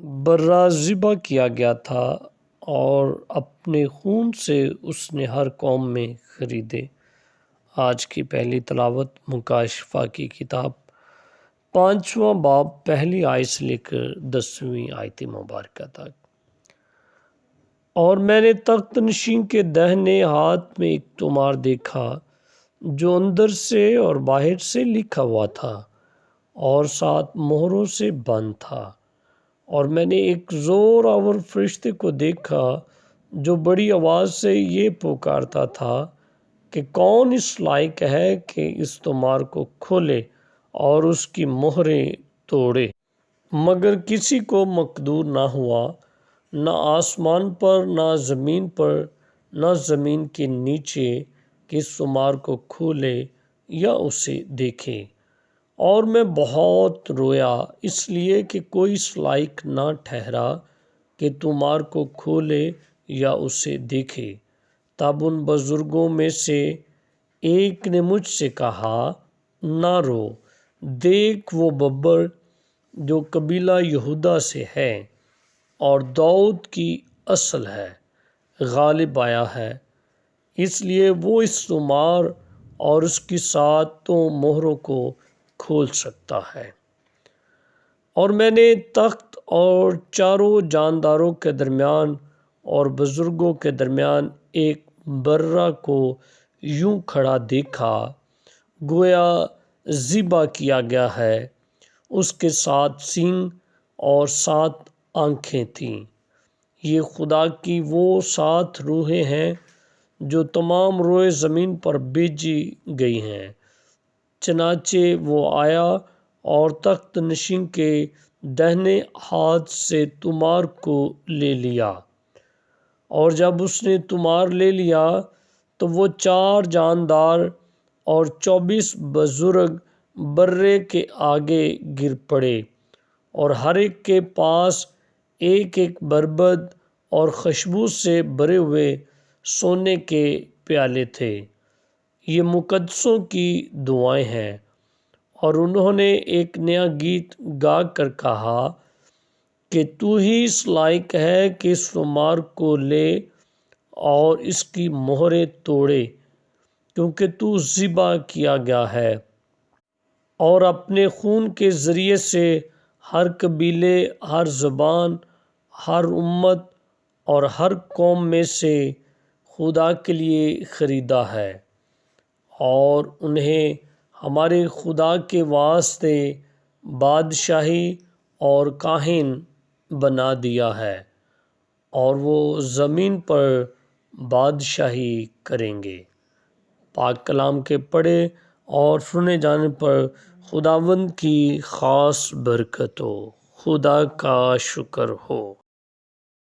برہ ذبح کیا گیا تھا اور اپنے خون سے اس نے ہر قوم میں خریدے۔ آج کی پہلی تلاوت مکاشفہ کی کتاب 5واں باب پہلی آیت سے لے کر 10ویں آیت مبارکہ تک۔ اور میں نے تخت نشین کے دہنے ہاتھ میں ایک طومار دیکھا جو اندر سے اور باہر سے لکھا ہوا تھا اور 7 مہروں سے بند تھا۔ اور میں نے ایک زور آور فرشتے کو دیکھا جو بڑی آواز سے یہ پکارتا تھا کہ کون اس لائق ہے کہ اس طومار کو کھولے اور اس کی مہریں توڑے؟ مگر کسی کو مقدور نہ ہوا، نہ آسمان پر، نہ زمین پر، نہ زمین کے نیچے، کہ اس طومار کو کھولے یا اسے دیکھے۔ اور میں بہت رویا اس لیے کہ کوئی اس لائق نہ ٹھہرا کہ طومار کو کھولے یا اسے دیکھے۔ تب ان بزرگوں میں سے ایک نے مجھ سے کہا، نہ رو، دیکھ وہ ببر جو قبیلہ یہودا سے ہے اور داؤد کی نسل ہے، غالب آیا ہے، اس لیے وہ اس طومار اور اس کی 7 مہروں کو کھول سکتا ہے۔ اور میں نے تخت اور چاروں جانداروں کے درمیان اور بزرگوں کے درمیان ایک برہ کو یوں کھڑا دیکھا گویا ذبح کیا گیا ہے۔ اس کے 7 سینگ اور 7 آنکھیں تھیں۔ یہ خدا کی وہ 7 روحیں ہیں جو تمام روئے زمین پر بھیجی گئی ہیں۔ چنانچہ وہ آیا اور تخت نشین کے دہنے ہاتھ سے طومار کو لے لیا۔ اور جب اس نے طومار لے لیا تو وہ 4 جاندار اور 24 بزرگ برے کے آگے گر پڑے، اور ہر ایک کے پاس ایک ایک بربد اور خوشبو سے بھرے ہوئے سونے کے پیالے تھے۔ یہ مقدسوں کی دعائیں ہیں۔ اور انہوں نے ایک نیا گیت گا کر کہا کہ تو ہی اس لائق ہے کہ اس طومار کو لے اور اس کی مہریں توڑے، کیونکہ تو ذبح کیا گیا ہے اور اپنے خون کے ذریعے سے ہر قبیلے، ہر زبان، ہر امت اور ہر قوم میں سے خدا کے لیے خریدا ہے، اور انہیں ہمارے خدا کے واسطے بادشاہی اور کاہن بنا دیا ہے، اور وہ زمین پر بادشاہی کریں گے۔ پاک کلام کے پڑھے اور سنے جانے پر خداوند کی خاص برکت ہو۔ خدا کا شکر ہو۔